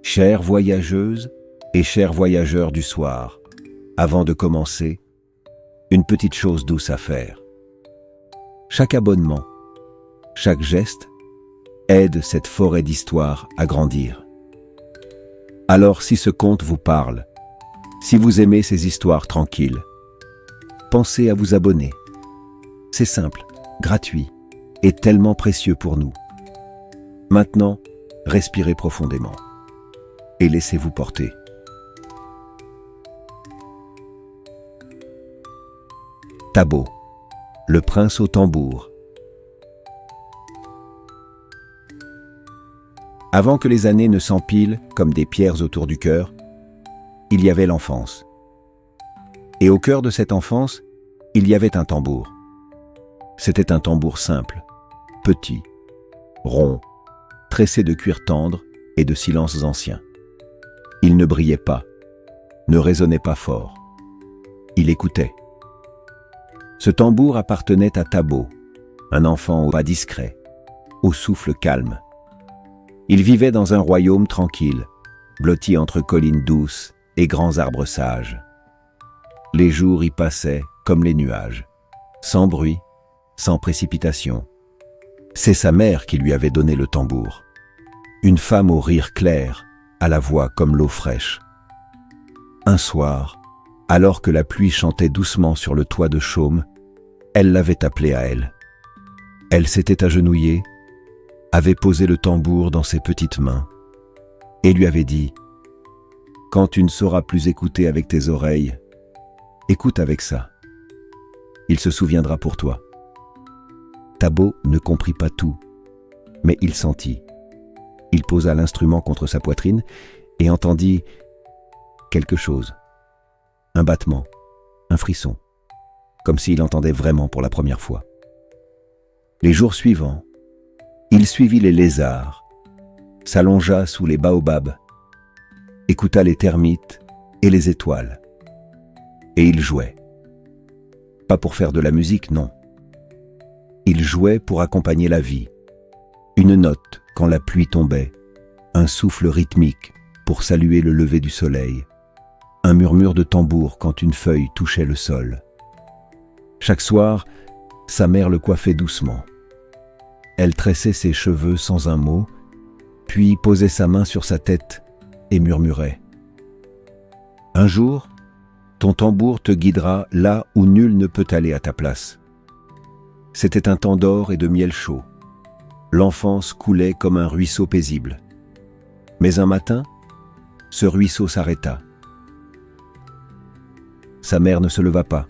Chères voyageuses et chers voyageurs du soir, avant de commencer, une petite chose douce à faire. Chaque abonnement, chaque geste aide cette forêt d'histoires à grandir. Alors si ce conte vous parle, si vous aimez ces histoires tranquilles, pensez à vous abonner. C'est simple, gratuit et tellement précieux pour nous. Maintenant, respirez profondément et laissez-vous porter. Tabo, le prince au tambour. Avant que les années ne s'empilent comme des pierres autour du cœur, il y avait l'enfance. Et au cœur de cette enfance, il y avait un tambour. C'était un tambour simple, petit, rond, tressé de cuir tendre et de silences anciens. Il ne brillait pas, ne résonnait pas fort. Il écoutait. Ce tambour appartenait à Tabo, un enfant au pas discret, au souffle calme. Il vivait dans un royaume tranquille, blotti entre collines douces et grands arbres sages. Les jours y passaient comme les nuages, sans bruit, sans précipitation. C'est sa mère qui lui avait donné le tambour. Une femme au rire clair, à la voix comme l'eau fraîche. Un soir, alors que la pluie chantait doucement sur le toit de chaume, elle l'avait appelé à elle. Elle s'était agenouillée, avait posé le tambour dans ses petites mains et lui avait dit « Quand tu ne sauras plus écouter avec tes oreilles, écoute avec ça. Il se souviendra pour toi. » Tabo ne comprit pas tout, mais il sentit. Il posa l'instrument contre sa poitrine et entendit quelque chose. Un battement, un frisson, comme s'il entendait vraiment pour la première fois. Les jours suivants, il suivit les lézards, s'allongea sous les baobabs, écouta les termites et les étoiles. Et il jouait. Pas pour faire de la musique, non. Il jouait pour accompagner la vie. Une note quand la pluie tombait, un souffle rythmique pour saluer le lever du soleil, un murmure de tambour quand une feuille touchait le sol. Chaque soir, sa mère le coiffait doucement. Elle tressait ses cheveux sans un mot, puis posait sa main sur sa tête et murmurait « Un jour, ton tambour te guidera là où nul ne peut aller à ta place. » C'était un temps d'or et de miel chaud. L'enfance coulait comme un ruisseau paisible. Mais un matin, ce ruisseau s'arrêta. Sa mère ne se leva pas.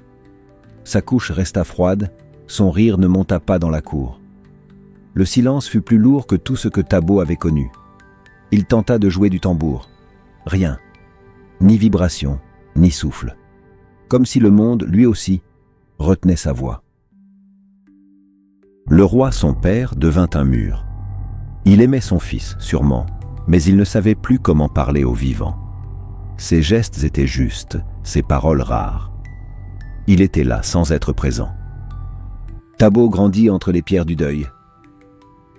Sa couche resta froide, son rire ne monta pas dans la cour. Le silence fut plus lourd que tout ce que Tabo avait connu. Il tenta de jouer du tambour. Rien. Ni vibration, ni souffle. Comme si le monde, lui aussi, retenait sa voix. Le roi, son père, devint un mur. Il aimait son fils, sûrement, mais il ne savait plus comment parler aux vivants. Ses gestes étaient justes, ses paroles rares. Il était là, sans être présent. Tabo grandit entre les pierres du deuil.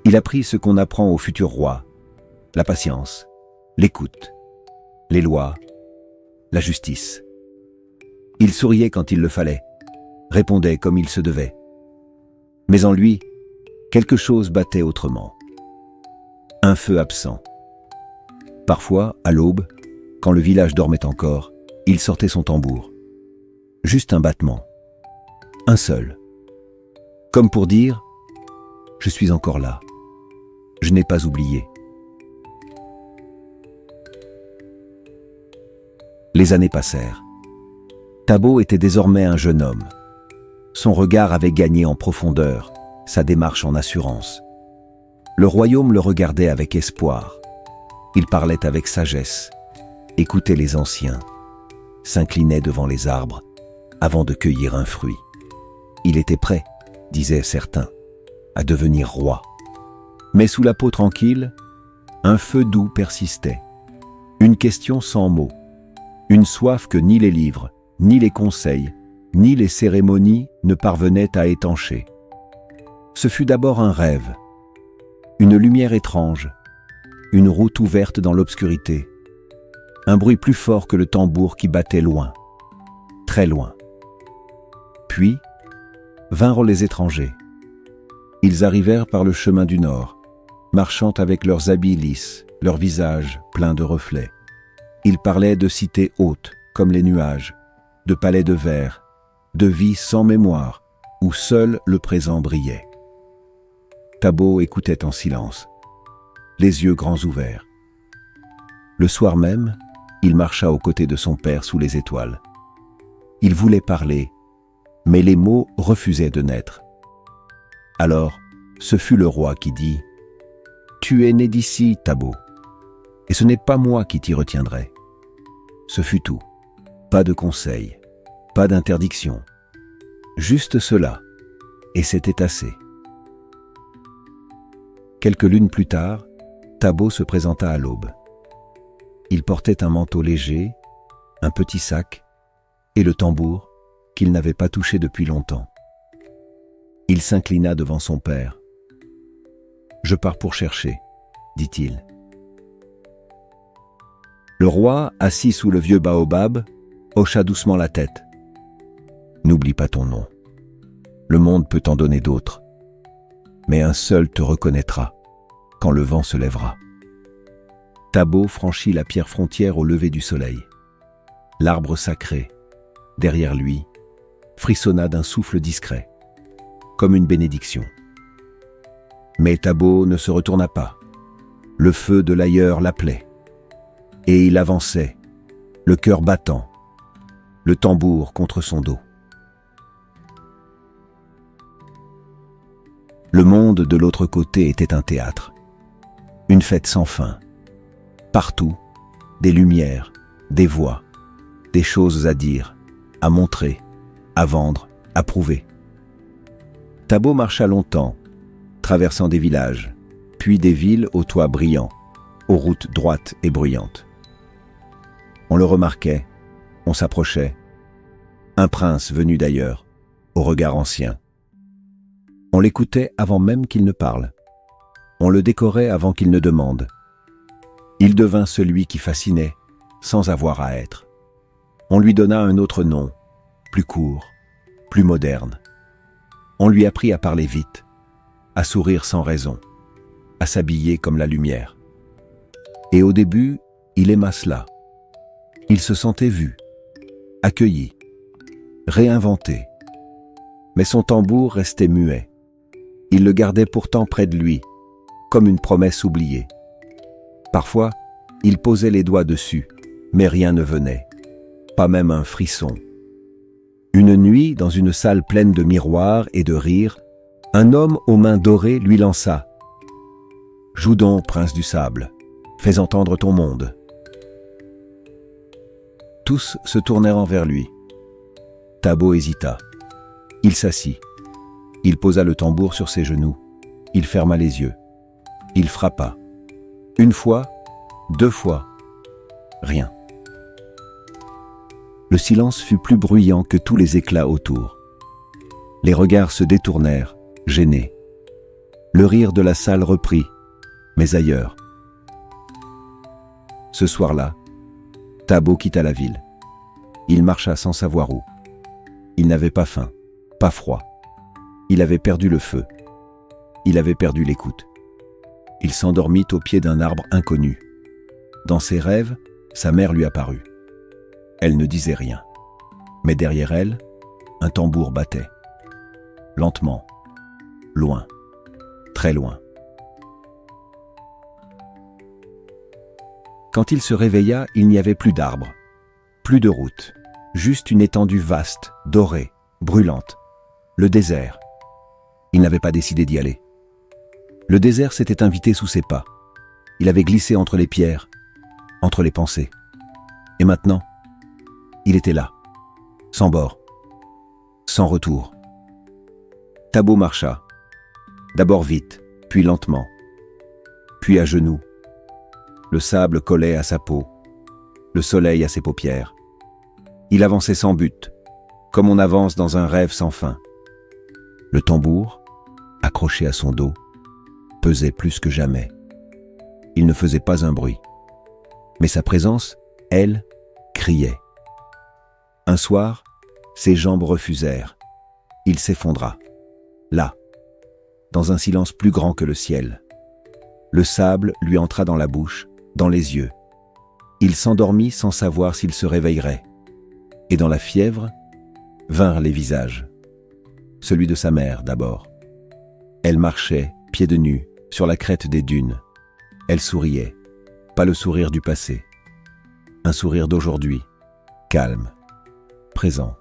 Il apprit ce qu'on apprend au futur roi, la patience, l'écoute, les lois, la justice. Il souriait quand il le fallait, répondait comme il se devait. Mais en lui, quelque chose battait autrement. Un feu absent. Parfois, à l'aube, quand le village dormait encore, il sortait son tambour. Juste un battement. Un seul. Comme pour dire « Je suis encore là. Je n'ai pas oublié. » Les années passèrent. Tabo était désormais un jeune homme. Son regard avait gagné en profondeur, sa démarche en assurance. Le royaume le regardait avec espoir. Il parlait avec sagesse, écoutait les anciens, s'inclinait devant les arbres avant de cueillir un fruit. Il était prêt, disaient certains, à devenir roi. Mais sous la peau tranquille, un feu doux persistait, une question sans mots, une soif que ni les livres, ni les conseils, ni les cérémonies ne parvenaient à étancher. Ce fut d'abord un rêve, une lumière étrange, une route ouverte dans l'obscurité, un bruit plus fort que le tambour qui battait loin, très loin. Puis, vinrent les étrangers. Ils arrivèrent par le chemin du nord, marchant avec leurs habits lisses, leurs visages pleins de reflets. Ils parlaient de cités hautes, comme les nuages, de palais de verre, de vie sans mémoire, où seul le présent brillait. Thabot écoutait en silence, les yeux grands ouverts. Le soir même, il marcha aux côtés de son père sous les étoiles. Il voulait parler, mais les mots refusaient de naître. Alors, ce fut le roi qui dit « Tu es né d'ici, Thabot, et ce n'est pas moi qui t'y retiendrai. » Ce fut tout. Pas de conseil, pas d'interdiction. Juste cela, et c'était assez. Quelques lunes plus tard, Thabot se présenta à l'aube. Il portait un manteau léger, un petit sac et le tambour qu'il n'avait pas touché depuis longtemps. Il s'inclina devant son père. « Je pars pour chercher, » dit-il. Le roi, assis sous le vieux baobab, hocha doucement la tête. « N'oublie pas ton nom. Le monde peut t'en donner d'autres. Mais un seul te reconnaîtra, quand le vent se lèvera. » Thabot franchit la pierre frontière au lever du soleil. L'arbre sacré, derrière lui, frissonna d'un souffle discret, comme une bénédiction. Mais Thabot ne se retourna pas. Le feu de l'ailleurs l'appelait. Et il avançait, le cœur battant, le tambour contre son dos. Le monde de l'autre côté était un théâtre, une fête sans fin. Partout, des lumières, des voix, des choses à dire, à montrer, à vendre, à prouver. Thabot marcha longtemps, traversant des villages, puis des villes aux toits brillants, aux routes droites et bruyantes. On le remarquait, on s'approchait. Un prince venu d'ailleurs, au regard ancien. On l'écoutait avant même qu'il ne parle. On le décorait avant qu'il ne demande. Il devint celui qui fascinait, sans avoir à être. On lui donna un autre nom, plus court, plus moderne. On lui apprit à parler vite, à sourire sans raison, à s'habiller comme la lumière. Et au début, il aima cela. Il se sentait vu, accueilli, réinventé. Mais son tambour restait muet. Il le gardait pourtant près de lui, comme une promesse oubliée. Parfois, il posait les doigts dessus, mais rien ne venait, pas même un frisson. Une nuit, dans une salle pleine de miroirs et de rires, un homme aux mains dorées lui lança « Joue donc, prince du sable, fais entendre ton monde. » Tous se tournèrent vers lui. Thabot hésita. Il s'assit. Il posa le tambour sur ses genoux. Il ferma les yeux. Il frappa. Une fois, deux fois. Rien. Le silence fut plus bruyant que tous les éclats autour. Les regards se détournèrent, gênés. Le rire de la salle reprit, mais ailleurs. Ce soir-là, Thabot quitta la ville. Il marcha sans savoir où. Il n'avait pas faim, pas froid. Il avait perdu le feu. Il avait perdu l'écoute. Il s'endormit au pied d'un arbre inconnu. Dans ses rêves, sa mère lui apparut. Elle ne disait rien. Mais derrière elle, un tambour battait. Lentement, loin, très loin. Quand il se réveilla, il n'y avait plus d'arbres, plus de route, juste une étendue vaste, dorée, brûlante, le désert. Il n'avait pas décidé d'y aller. Le désert s'était invité sous ses pas. Il avait glissé entre les pierres, entre les pensées. Et maintenant, il était là, sans bord, sans retour. Thabot marcha, d'abord vite, puis lentement, puis à genoux. Le sable collait à sa peau, le soleil à ses paupières. Il avançait sans but, comme on avance dans un rêve sans fin. Le tambour, accroché à son dos, pesait plus que jamais. il ne faisait pas un bruit. Mais sa présence, elle, criait. Un soir, ses jambes refusèrent. Il s'effondra. Là, dans un silence plus grand que le ciel. Le sable lui entra dans la bouche, dans les yeux. Il s'endormit sans savoir s'il se réveillerait. Et dans la fièvre, vinrent les visages. Celui de sa mère d'abord. Elle marchait, pieds de nu, sur la crête des dunes. Elle souriait, pas le sourire du passé. Un sourire d'aujourd'hui, calme, présent.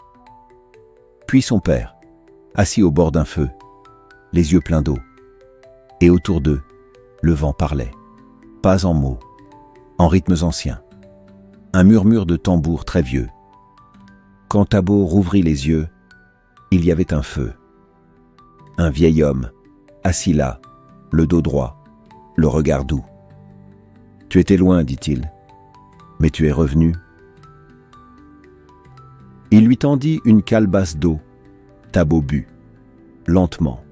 Puis son père, assis au bord d'un feu, les yeux pleins d'eau. Et autour d'eux, le vent parlait, pas en mots, en rythmes anciens. Un murmure de tambour très vieux. Quand Tabo rouvrit les yeux, il y avait un feu. Un vieil homme, assis là, le dos droit, le regard doux. « Tu étais loin, dit-il, mais tu es revenu. » Il lui tendit une calebasse d'eau. Tabo but, lentement.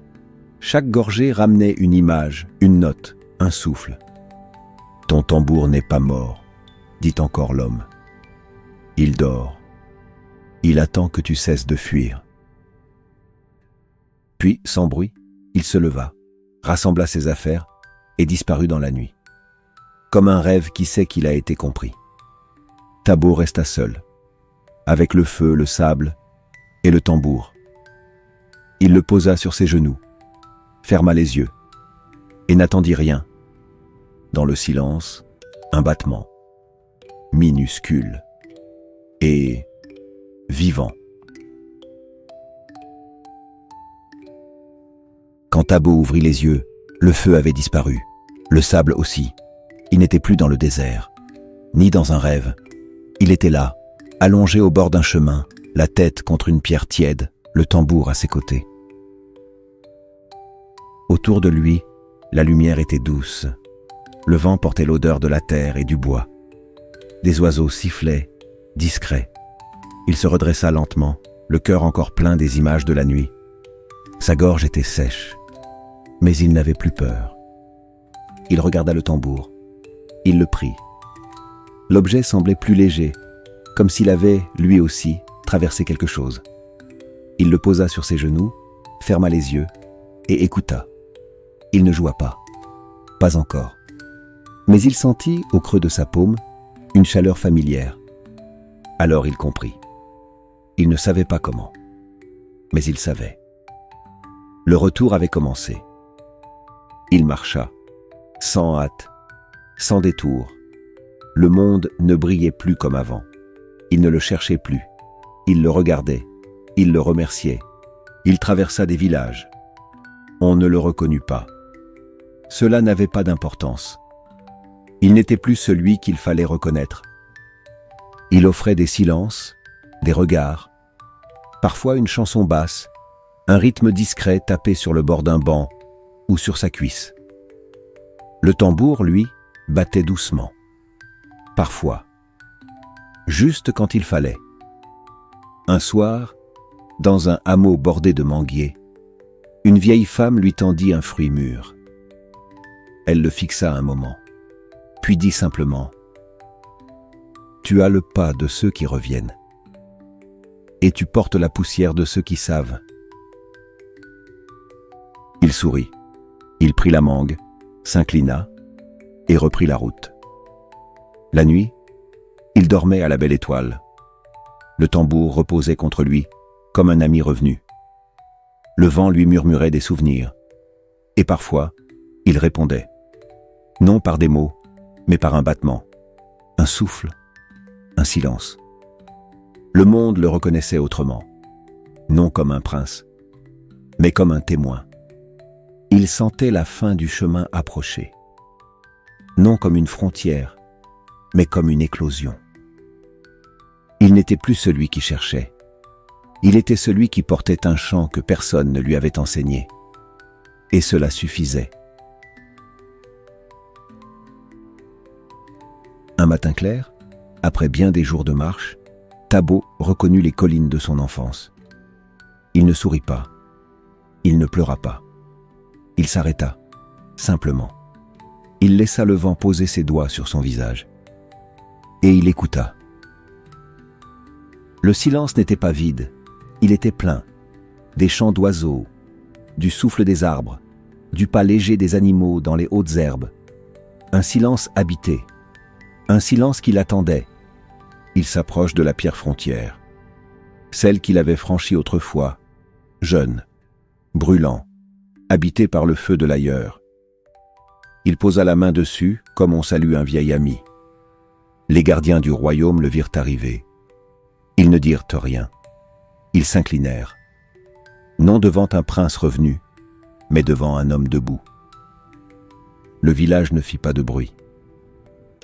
Chaque gorgée ramenait une image, une note, un souffle. « Ton tambour n'est pas mort, dit encore l'homme. Il dort. Il attend que tu cesses de fuir. » Puis, sans bruit, il se leva, rassembla ses affaires et disparut dans la nuit. Comme un rêve qui sait qu'il a été compris. Tabo resta seul, avec le feu, le sable et le tambour. Il le posa sur ses genoux, ferma les yeux et n'attendit rien. Dans le silence, un battement, minuscule et vivant. Quand Tabo ouvrit les yeux, le feu avait disparu, le sable aussi. Il n'était plus dans le désert, ni dans un rêve. Il était là, allongé au bord d'un chemin, la tête contre une pierre tiède, le tambour à ses côtés. Autour de lui, la lumière était douce. Le vent portait l'odeur de la terre et du bois. Des oiseaux sifflaient, discrets. Il se redressa lentement, le cœur encore plein des images de la nuit. Sa gorge était sèche, mais il n'avait plus peur. Il regarda le tambour. Il le prit. L'objet semblait plus léger, comme s'il avait, lui aussi, traversé quelque chose. Il le posa sur ses genoux, ferma les yeux et écouta. Il ne joua pas encore. Mais il sentit, au creux de sa paume, une chaleur familière. Alors il comprit. Il ne savait pas comment, mais il savait. Le retour avait commencé. Il marcha, sans hâte, sans détour. Le monde ne brillait plus comme avant. Il ne le cherchait plus. Il le regardait. Il le remerciait. Il traversa des villages. On ne le reconnut pas. Cela n'avait pas d'importance. Il n'était plus celui qu'il fallait reconnaître. Il offrait des silences, des regards, parfois une chanson basse, un rythme discret tapé sur le bord d'un banc ou sur sa cuisse. Le tambour, lui, battait doucement. Parfois. Juste quand il fallait. Un soir, dans un hameau bordé de manguiers, une vieille femme lui tendit un fruit mûr. Elle le fixa un moment, puis dit simplement « Tu as le pas de ceux qui reviennent, et tu portes la poussière de ceux qui savent. » Il sourit, il prit la mangue, s'inclina et reprit la route. La nuit, il dormait à la belle étoile. Le tambour reposait contre lui, comme un ami revenu. Le vent lui murmurait des souvenirs, et parfois, il répondait, non par des mots, mais par un battement, un souffle, un silence. Le monde le reconnaissait autrement, non comme un prince, mais comme un témoin. Il sentait la fin du chemin approcher, non comme une frontière, mais comme une éclosion. Il n'était plus celui qui cherchait. Il était celui qui portait un chant que personne ne lui avait enseigné. Et cela suffisait. Un matin clair, après bien des jours de marche, Tabo reconnut les collines de son enfance. Il ne sourit pas. Il ne pleura pas. Il s'arrêta, simplement. Il laissa le vent poser ses doigts sur son visage. Et il écouta. Le silence n'était pas vide, il était plein. Des chants d'oiseaux, du souffle des arbres, du pas léger des animaux dans les hautes herbes. Un silence habité, un silence qui l'attendait. Il s'approche de la pierre frontière, celle qu'il avait franchie autrefois, jeune, brûlant, habité par le feu de l'ailleurs. Il posa la main dessus, comme on salue un vieil ami. Les gardiens du royaume le virent arriver. Ils ne dirent rien. Ils s'inclinèrent, non devant un prince revenu, mais devant un homme debout. Le village ne fit pas de bruit.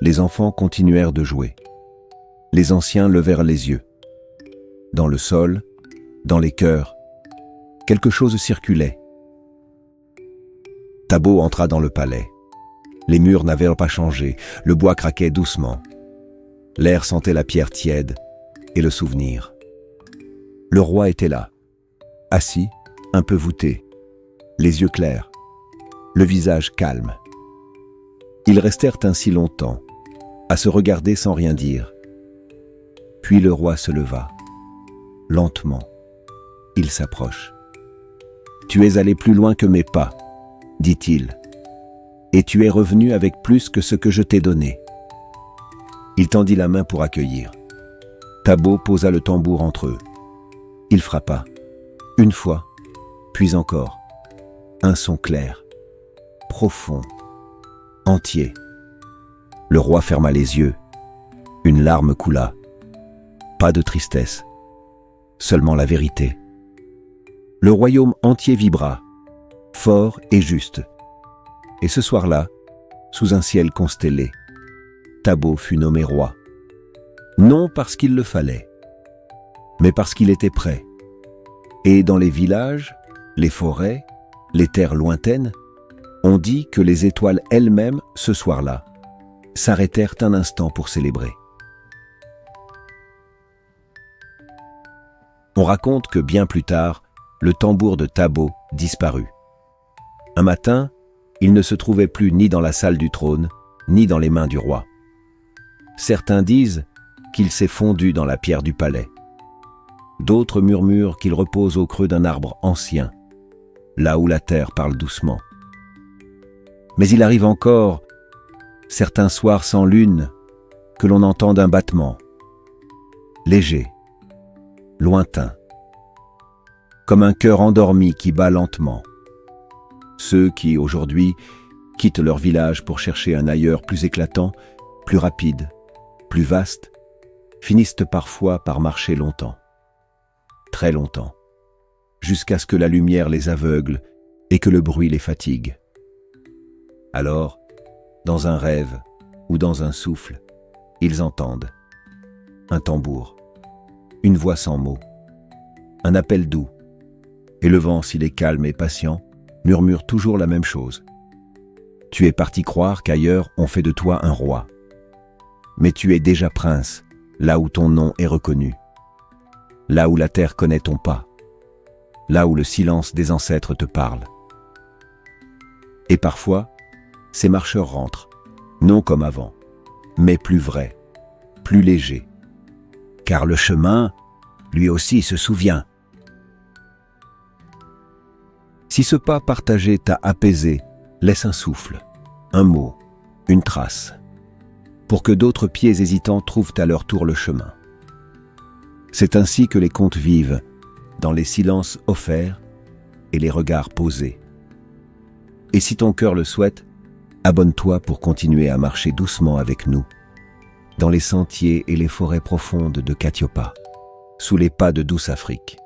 Les enfants continuèrent de jouer. Les anciens levèrent les yeux. Dans le sol, dans les cœurs, quelque chose circulait. Tabo entra dans le palais. Les murs n'avaient pas changé, le bois craquait doucement. L'air sentait la pierre tiède et le souvenir. Le roi était là, assis, un peu voûté, les yeux clairs, le visage calme. Ils restèrent ainsi longtemps, à se regarder sans rien dire. Puis le roi se leva. Lentement, il s'approche. « Tu es allé plus loin que mes pas, dit-il, et tu es revenu avec plus que ce que je t'ai donné. » Il tendit la main pour accueillir. Tabo posa le tambour entre eux. Il frappa, une fois, puis encore. Un son clair, profond, entier. Le roi ferma les yeux. Une larme coula. Pas de tristesse, seulement la vérité. Le royaume entier vibra, fort et juste. Et ce soir-là, sous un ciel constellé, Tabo fut nommé roi. Non parce qu'il le fallait, mais parce qu'il était prêt. Et dans les villages, les forêts, les terres lointaines, on dit que les étoiles elles-mêmes, ce soir-là, s'arrêtèrent un instant pour célébrer. On raconte que bien plus tard, le tambour de Tabo disparut. Un matin, il ne se trouvait plus ni dans la salle du trône, ni dans les mains du roi. Certains disent qu'il s'est fondu dans la pierre du palais. D'autres murmurent qu'il repose au creux d'un arbre ancien, là où la terre parle doucement. Mais il arrive encore, certains soirs sans lune, que l'on entende un battement, léger, lointain, comme un cœur endormi qui bat lentement. Ceux qui, aujourd'hui, quittent leur village pour chercher un ailleurs plus éclatant, plus rapide, plus vaste, finissent parfois par marcher longtemps, très longtemps, jusqu'à ce que la lumière les aveugle et que le bruit les fatigue. Alors, dans un rêve ou dans un souffle, ils entendent un tambour, une voix sans mots, un appel doux, et le vent, s'il est calme et patient, murmure toujours la même chose. Tu es parti croire qu'ailleurs on fait de toi un roi. Mais tu es déjà prince, là où ton nom est reconnu, là où la terre connaît ton pas, là où le silence des ancêtres te parle. Et parfois, ces marcheurs rentrent, non comme avant, mais plus vrais, plus légers. Car le chemin, lui aussi, se souvient. Si ce pas partagé t'a apaisé, laisse un souffle, un mot, une trace, pour que d'autres pieds hésitants trouvent à leur tour le chemin. C'est ainsi que les contes vivent, dans les silences offerts et les regards posés. Et si ton cœur le souhaite, abonne-toi pour continuer à marcher doucement avec nous, dans les sentiers et les forêts profondes de Katiopa, sous les pas de douce Afrique.